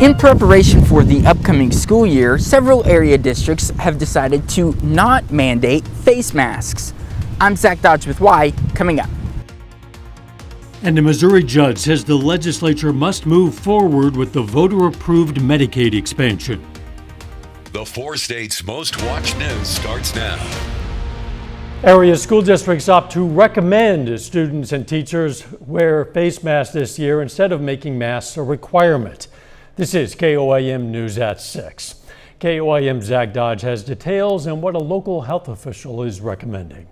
In preparation for the upcoming school year, several area districts have decided to not mandate face masks. I'm Zach Dodge with Why, coming up. And a Missouri judge says the legislature must move forward with the voter-approved Medicaid expansion. The 4 states' most watched news starts now. Area school districts opt to recommend students and teachers wear face masks this year instead of making masks a requirement. This is KOAM News at 6. KOAM's Zach Dodge has details on what a local health official is recommending.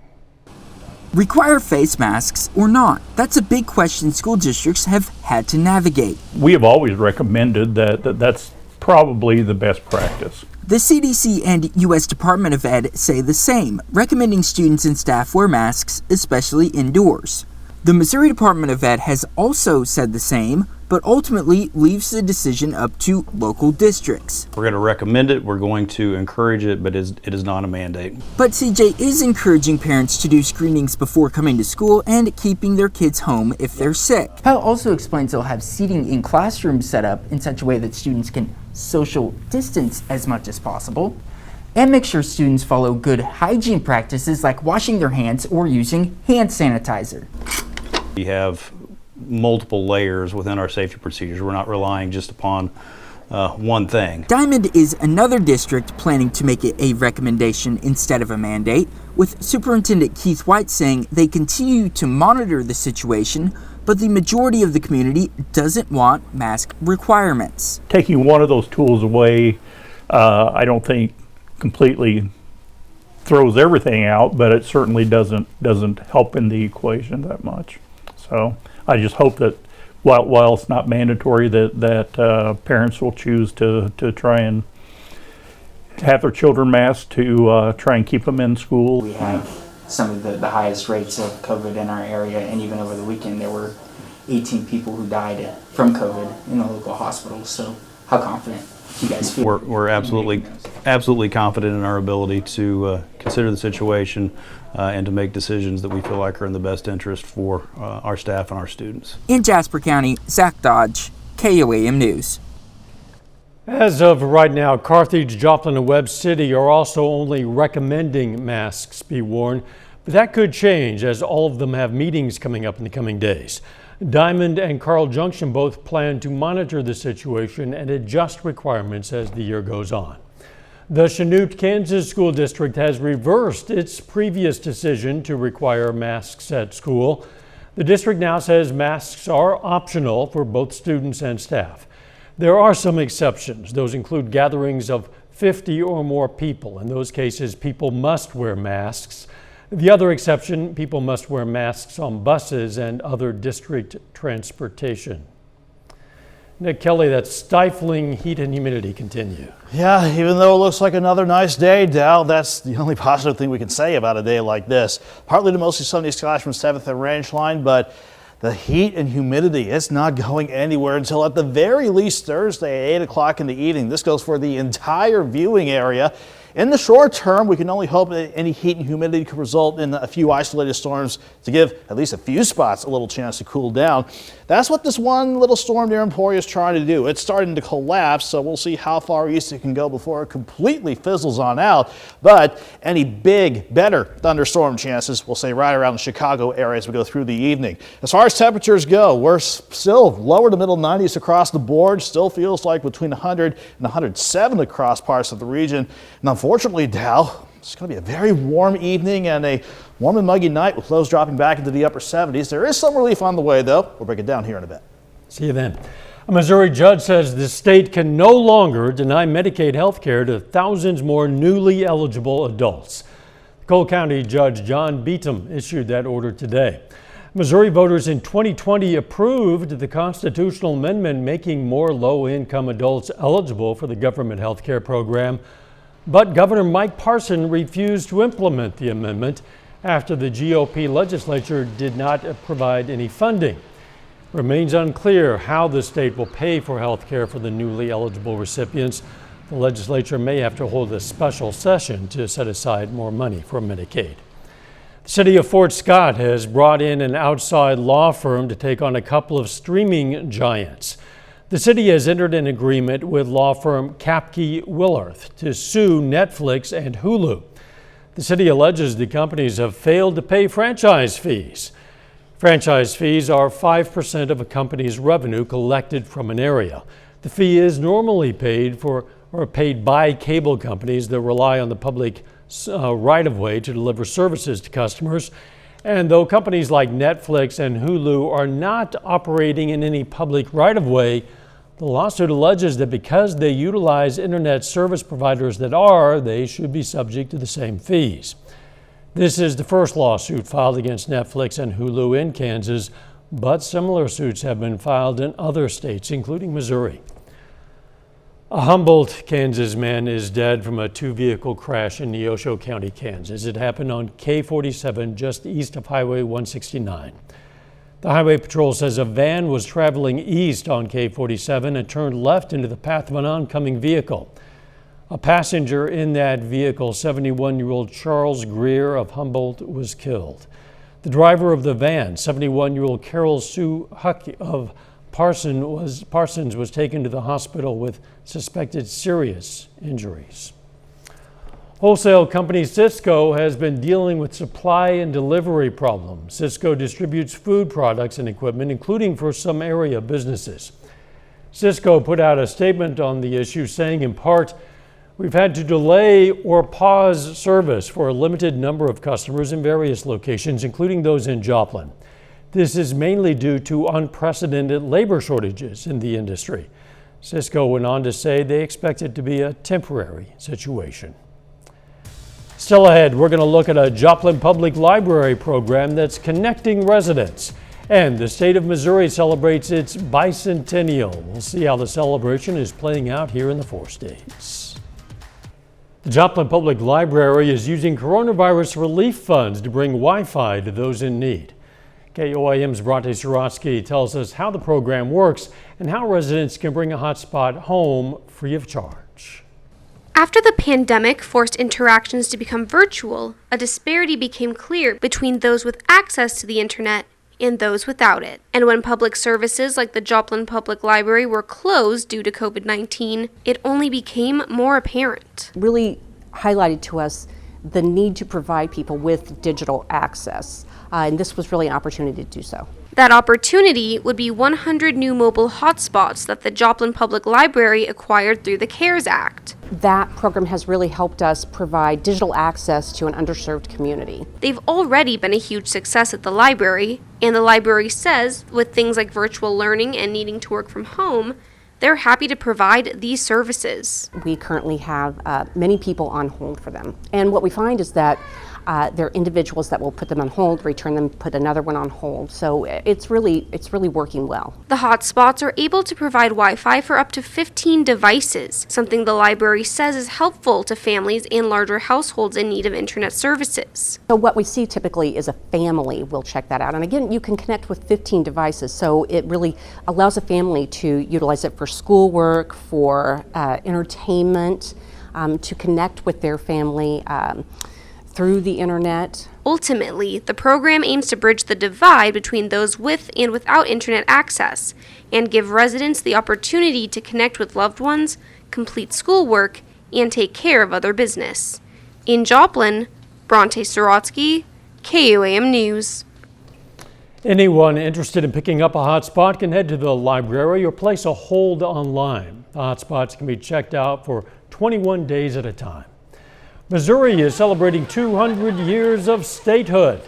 Require face masks or not? That's a big question school districts have had to navigate. We have always recommended that's probably the best practice. The CDC and U.S. Department of Ed say the same, recommending students and staff wear masks, especially indoors. The Missouri Department of Ed has also said the same, but ultimately leaves the decision up to local districts. We're going to recommend it, we're going to encourage it, but it is not a mandate. But CJ is encouraging parents to do screenings before coming to school and keeping their kids home if they're sick. Powell also explains they'll have seating in classrooms set up in such a way that students can social distance as much as possible, and make sure students follow good hygiene practices like washing their hands or using hand sanitizer. We have multiple layers within our safety procedures. We're not relying just upon one thing. Diamond is another district planning to make it a recommendation instead of a mandate, with Superintendent Keith White saying they continue to monitor the situation, but the majority of the community doesn't want mask requirements. Taking one of those tools away, I don't think completely throws everything out, but it certainly doesn't help in the equation that much. So I just hope that while it's not mandatory, that parents will choose to try and have their children masked to try and keep them in school. We have some of the highest rates of COVID in our area, and even over the weekend there were 18 people who died from COVID in the local hospitals. So how confident do you guys feel? We're absolutely confident in our ability to consider the situation and to make decisions that we feel like are in the best interest for our staff and our students. In Jasper County, Zach Dodge, KOAM News. As of right now, Carthage, Joplin, and Webb City are also only recommending masks be worn, but that could change as all of them have meetings coming up in the coming days. Diamond and Carl Junction both plan to monitor the situation and adjust requirements as the year goes on. The Chanute, Kansas School District has reversed its previous decision to require masks at school. The district now says masks are optional for both students and staff. There are some exceptions. Those include gatherings of 50 or more people. In those cases, people must wear masks. The other exception, people must wear masks on buses and other district transportation. Nick Kelly, that stifling heat and humidity continue. Yeah, even though it looks like another nice day, Dal, that's the only positive thing we can say about a day like this. Partly to mostly sunny skies from 7th and Ranch Line, but the heat and humidity, it's not going anywhere until at the very least Thursday at 8 o'clock in the evening. This goes for the entire viewing area. In the short term, we can only hope that any heat and humidity could result in a few isolated storms to give at least a few spots a little chance to cool down. That's what this one little storm near Emporia is trying to do. It's starting to collapse, so we'll see how far east it can go before it completely fizzles on out. But any big, better thunderstorm chances, we'll say right around the Chicago area as we go through the evening. As far as temperatures go, we're still lower to middle 90s across the board. Still feels like between 100 and 107 across parts of the region. And unfortunately, Dow, it's going to be a very warm evening and a warm and muggy night with lows dropping back into the upper 70s. There is some relief on the way, though. We'll break it down here in a bit. See you then. A Missouri judge says the state can no longer deny Medicaid health care to thousands more newly eligible adults. Cole County Judge John Beatham issued that order today. Missouri voters in 2020 approved the constitutional amendment making more low-income adults eligible for the government health care program. But Governor Mike Parson refused to implement the amendment after the GOP legislature did not provide any funding. It remains unclear how the state will pay for health care for the newly eligible recipients. The legislature may have to hold a special session to set aside more money for Medicaid. The city of Fort Scott has brought in an outside law firm to take on a couple of streaming giants. The city has entered an agreement with law firm Kapke Willarth to sue Netflix and Hulu. The city alleges the companies have failed to pay franchise fees. Franchise fees are 5% of a company's revenue collected from an area. The fee is normally paid by cable companies that rely on the public right-of-way to deliver services to customers. And though companies like Netflix and Hulu are not operating in any public right-of-way, the lawsuit alleges that because they utilize internet service providers that are, they should be subject to the same fees. This is the first lawsuit filed against Netflix and Hulu in Kansas, but similar suits have been filed in other states, including Missouri. A Humboldt, Kansas man is dead from a two-vehicle crash in Neosho County, Kansas. It happened on K47 just east of Highway 169. The Highway Patrol says a van was traveling east on K47 and turned left into the path of an oncoming vehicle. A passenger in that vehicle, 71-year-old Charles Greer of Humboldt, was killed. The driver of the van, 71-year-old Carol Sue Huck of Parsons, was taken to the hospital with suspected serious injuries. Wholesale company Sysco has been dealing with supply and delivery problems. Sysco distributes food products and equipment, including for some area businesses. Sysco put out a statement on the issue saying, in part, "We've had to delay or pause service for a limited number of customers in various locations, including those in Joplin. This is mainly due to unprecedented labor shortages in the industry." Sysco went on to say they expect it to be a temporary situation. Still ahead, we're going to look at a Joplin Public Library program that's connecting residents. And the state of Missouri celebrates its bicentennial. We'll see how the celebration is playing out here in the 4 states. The Joplin Public Library is using coronavirus relief funds to bring Wi-Fi to those in need. KOAM's Bronte Sorotsky tells us how the program works and how residents can bring a hotspot home free of charge. After the pandemic forced interactions to become virtual, a disparity became clear between those with access to the internet and those without it. And when public services like the Joplin Public Library were closed due to COVID-19, it only became more apparent. Really highlighted to us the need to provide people with digital access. And this was really an opportunity to do so. That opportunity would be 100 new mobile hotspots that the Joplin Public Library acquired through the CARES Act. That program has really helped us provide digital access to an underserved community. They've already been a huge success at the library, and the library says, with things like virtual learning and needing to work from home, they're happy to provide these services. We currently have many people on hold for them. And what we find is that there are individuals that will put them on hold, return them, put another one on hold. So it's really working well. The hotspots are able to provide Wi-Fi for up to 15 devices, something the library says is helpful to families and larger households in need of internet services. So what we see typically is a family will check that out. And again, you can connect with 15 devices. So it really allows a family to utilize it for schoolwork, for entertainment, to connect with their family through the internet. Ultimately, the program aims to bridge the divide between those with and without internet access and give residents the opportunity to connect with loved ones, complete schoolwork, and take care of other business. In Joplin, Bronte Sorotsky, KOAM News. Anyone interested in picking up a hotspot can head to the library or place a hold online. The hotspots can be checked out for 21 days at a time. Missouri is celebrating 200 years of statehood.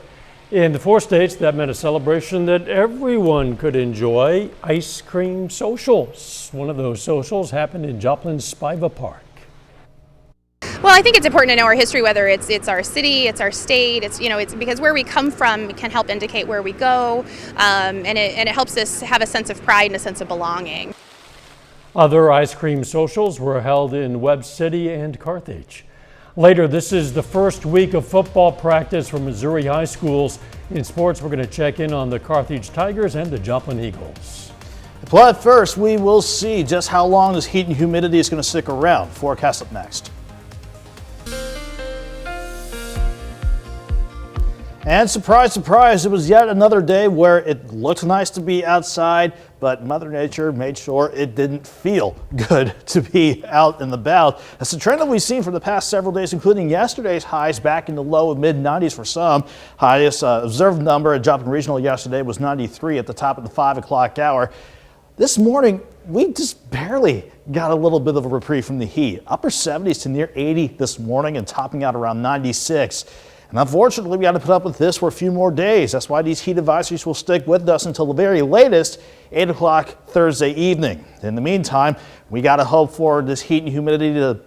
In the 4 states, that meant a celebration that everyone could enjoy. Ice cream socials. One of those socials happened in Joplin's Spiva Park. Well, I think it's important to know our history, whether it's our city, it's our state, it's because where we come from can help indicate where we go, and it helps us have a sense of pride and a sense of belonging. Other ice cream socials were held in Webb City and Carthage. Later, this is the first week of football practice for Missouri high schools. In sports, we're going to check in on the Carthage Tigers and the Joplin Eagles. But first, we will see just how long this heat and humidity is going to stick around. Forecast up next. And surprise, surprise, it was yet another day where it looked nice to be outside, but Mother Nature made sure it didn't feel good to be out and about. That's the trend that we've seen for the past several days, including yesterday's highs back in the low of mid-90s for some. Highest observed number at Joplin Regional yesterday was 93 at the top of the 5 o'clock hour. This morning, we just barely got a little bit of a reprieve from the heat. Upper 70s to near 80 this morning and topping out around 96. And unfortunately, we got to put up with this for a few more days. That's why these heat advisories will stick with us until the very latest, 8 o'clock Thursday evening. In the meantime, we got to hope for this heat and humidity to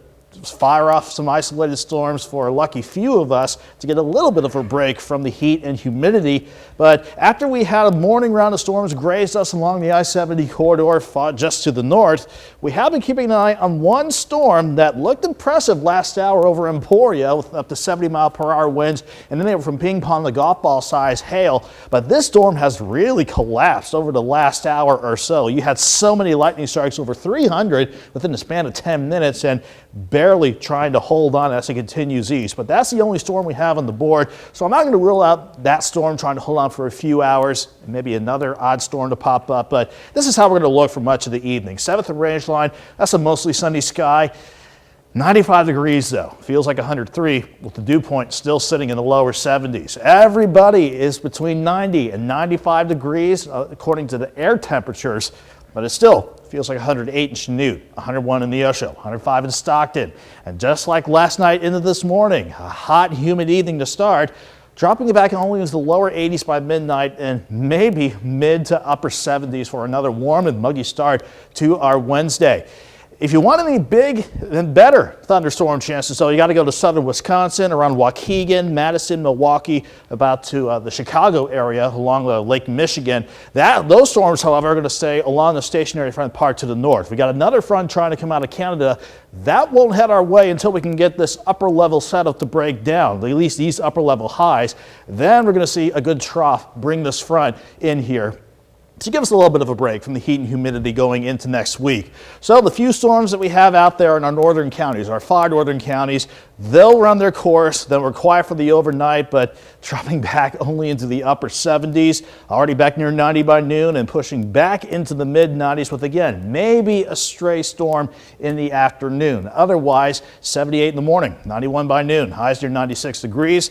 fire off some isolated storms for a lucky few of us to get a little bit of a break from the heat and humidity. But after we had a morning round of storms grazed us along the I-70 corridor just to the north, we have been keeping an eye on one storm that looked impressive last hour over Emporia with up to 70-mile-per-hour winds, and then they were from ping pong to golf ball size hail. But this storm has really collapsed over the last hour or so. You had so many lightning strikes, over 300 within the span of 10 minutes, and barely trying to hold on as it continues east. But that's the only storm we have on the board, so I'm not going to rule out that storm trying to hold on for a few hours, and maybe another odd storm to pop up. But this is how we're going to look for much of the evening. 7th and range line, that's a mostly sunny sky. 95 degrees though, feels like 103 with the dew point still sitting in the lower 70s. Everybody is between 90 and 95 degrees according to the air temperatures, but it still feels like 108 in Chanute, 101 in Neosho, 105 in Stockton. And just like last night into this morning, a hot, humid evening to start, dropping it back only into the lower 80s by midnight and maybe mid to upper 70s for another warm and muggy start to our Wednesday. If you want any big and better thunderstorm chances, though, you got to go to southern Wisconsin, around Waukegan, Madison, Milwaukee, about to the Chicago area along Lake Michigan. Those storms, however, are going to stay along the stationary front part to the north. We got another front trying to come out of Canada. That won't head our way until we can get this upper level setup to break down, at least these upper level highs. Then we're going to see a good trough bring this front in here to give us a little bit of a break from the heat and humidity going into next week. So the few storms that we have out there in our northern counties, our 5 northern counties, they'll run their course. Then we're quiet for the overnight, but dropping back only into the upper 70s, already back near 90 by noon and pushing back into the mid 90s with, again, maybe a stray storm in the afternoon. Otherwise, 78 in the morning, 91 by noon, highs near 96 degrees.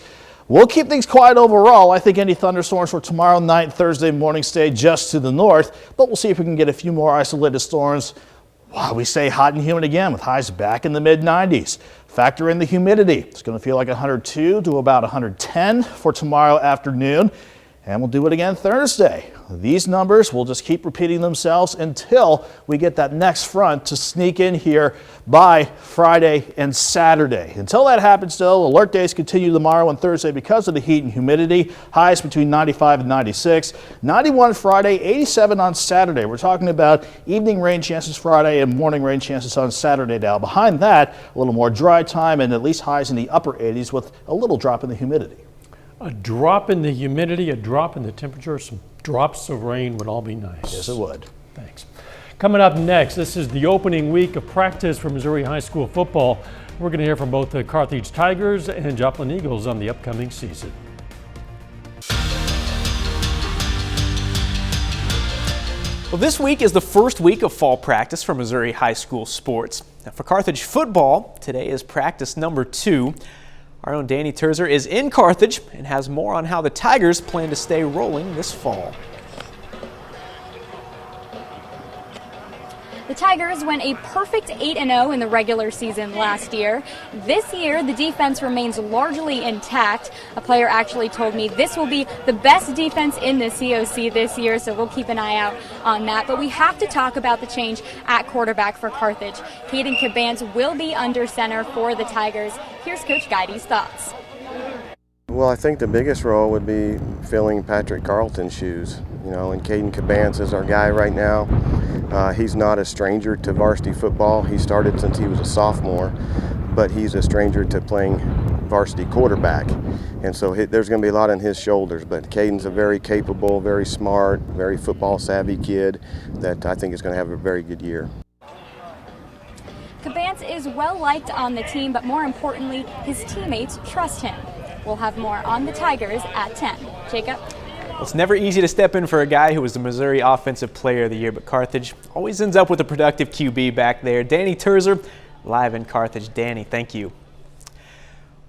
We'll keep things quiet overall. I think any thunderstorms for tomorrow night and Thursday morning stay just to the north, but we'll see if we can get a few more isolated storms while we stay hot and humid again with highs back in the mid-90s. Factor in the humidity. It's going to feel like 102 to about 110 for tomorrow afternoon, and we'll do it again Thursday. These numbers will just keep repeating themselves until we get that next front to sneak in here by Friday and Saturday. Until that happens, though, alert days continue tomorrow and Thursday because of the heat and humidity. Highs between 95 and 96. 91 Friday, 87 on Saturday. We're talking about evening rain chances Friday and morning rain chances on Saturday now. Behind that, a little more dry time and at least highs in the upper 80s with a little drop in the humidity. A drop in the humidity, a drop in the temperature, some drops of rain would all be nice. Yes, it would. Thanks. Coming up next, this is the opening week of practice for Missouri High School football. We're going to hear from both the Carthage Tigers and Joplin Eagles on the upcoming season. Well, this week is the first week of fall practice for Missouri High School sports. Now, for Carthage football, today is practice number 2. Our own Danny Terzer is in Carthage and has more on how the Tigers plan to stay rolling this fall. The Tigers went a perfect 8-0 in the regular season last year. This year, the defense remains largely intact. A player actually told me this will be the best defense in the COC this year, so we'll keep an eye out on that. But we have to talk about the change at quarterback for Carthage. Caden Cabans will be under center for the Tigers. Here's Coach Guide's thoughts. Well, I think the biggest role would be filling Patrick Carlton's shoes. You know, and Caden Cabans is our guy right now. He's not a stranger to varsity football. He started since he was a sophomore, but he's a stranger to playing varsity quarterback. And so there's going to be a lot on his shoulders. But Caden's a very capable, very smart, very football savvy kid that I think is going to have a very good year. Cabans is well liked on the team, but more importantly, his teammates trust him. We'll have more on the Tigers at 10. Jacob? It's never easy to step in for a guy who was the Missouri Offensive Player of the Year, but Carthage always ends up with a productive QB back there. Danny Terzer, live in Carthage. Danny, thank you.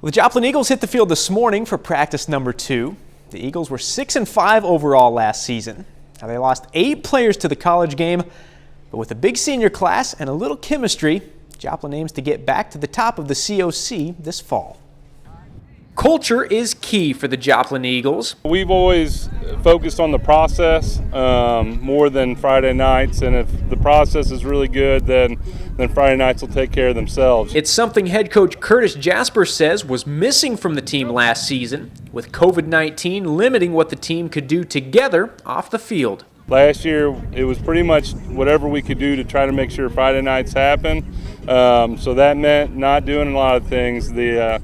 Well, the Joplin Eagles hit the field this morning for practice number 2. The Eagles were 6-5 overall last season. Now, they lost 8 players to the college game, but with a big senior class and a little chemistry, Joplin aims to get back to the top of the COC this fall. Culture is key for the Joplin Eagles. We've always focused on the process more than Friday nights, and if the process is really good, then Friday nights will take care of themselves. It's something head coach Curtis Jasper says was missing from the team last season, with COVID-19 limiting what the team could do together off the field. Last year, it was pretty much whatever we could do to try to make sure Friday nights happen. So that meant not doing a lot of things. The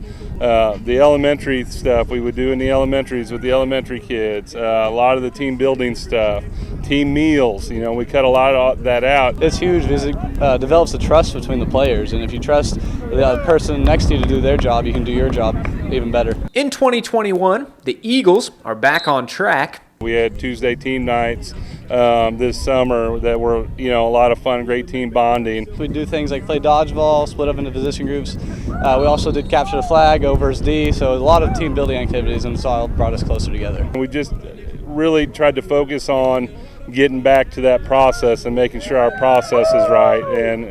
elementary stuff we would do in the elementaries with the elementary kids, a lot of the team building stuff, team meals, we cut a lot of that out. It's huge because it develops a trust between the players, and if you trust the person next to you to do their job, you can do your job even better. In 2021, the Eagles are back on track. We had Tuesday team nights this summer that were, a lot of fun, great team bonding. We do things like play dodgeball, split up into position groups. We also did capture the flag, O versus D, so a lot of team building activities, and it's all brought us closer together. We just really tried to focus on getting back to that process and making sure our process is right. And,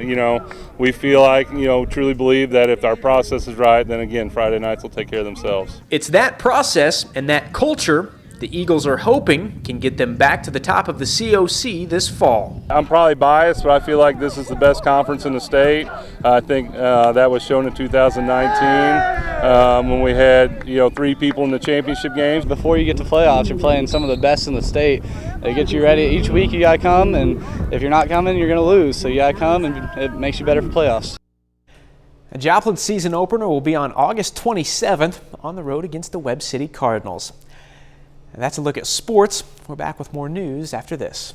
we feel like, truly believe that if our process is right, then again, Friday nights will take care of themselves. It's that process and that culture the Eagles are hoping can get them back to the top of the COC this fall. I'm probably biased, but I feel like this is the best conference in the state. I think that was shown in 2019 when we had 3 people in the championship games. Before you get to playoffs, you're playing some of the best in the state. They get you ready. Each week you got to come, and if you're not coming, you're going to lose. So you got to come, and it makes you better for playoffs. A Joplin season opener will be on August 27th on the road against the Webb City Cardinals. And that's a look at sports. We're back with more news after this.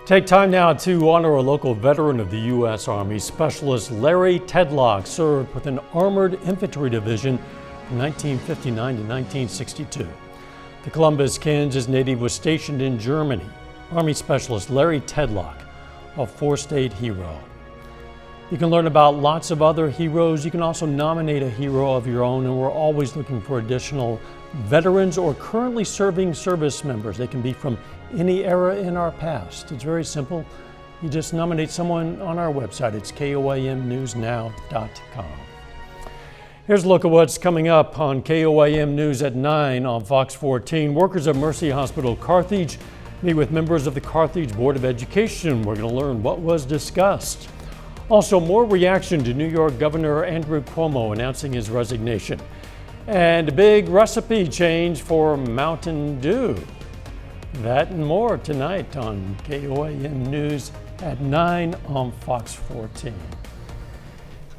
Take time now to honor a local veteran of the U.S. Army. Specialist Larry Tedlock served with an Armored Infantry Division from 1959 to 1962. The Columbus, Kansas native was stationed in Germany. Army Specialist Larry Tedlock, a 4-state hero. You can learn about lots of other heroes. You can also nominate a hero of your own, and we're always looking for additional veterans or currently serving service members. They can be from any era in our past. It's very simple. You just nominate someone on our website. It's KOAMnewsnow.com. Here's a look at what's coming up on KOAM News at 9 on Fox 14. Workers at Mercy Hospital Carthage meet with members of the Carthage Board of Education. We're going to learn what was discussed. Also, more reaction to New York Governor Andrew Cuomo announcing his resignation. And a big recipe change for Mountain Dew. That and more tonight on KOAM News at 9 on Fox 14.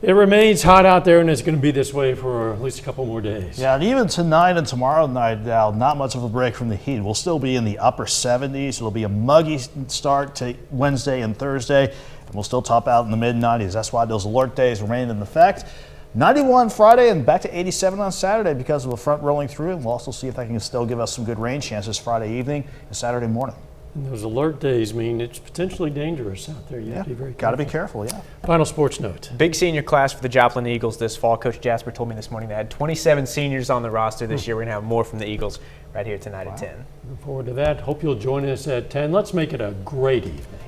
It remains hot out there, and it's going to be this way for at least a couple more days. Yeah, and even tonight and tomorrow night, not much of a break from the heat. We'll still be in the upper 70s. It'll be a muggy start to Wednesday and Thursday, and we'll still top out in the mid-90s. That's why those alert days remain in effect. 91 Friday and back to 87 on Saturday because of a front rolling through. And we'll also see if that can still give us some good rain chances Friday evening and Saturday morning. And those alert days mean it's potentially dangerous out there. You have to be very careful. Got to be careful, yeah. Final sports note. Big senior class for the Joplin Eagles this fall. Coach Jasper told me this morning they had 27 seniors on the roster this year. We're going to have more from the Eagles right here tonight at 10. Looking forward to that. Hope you'll join us at 10. Let's make it a great evening.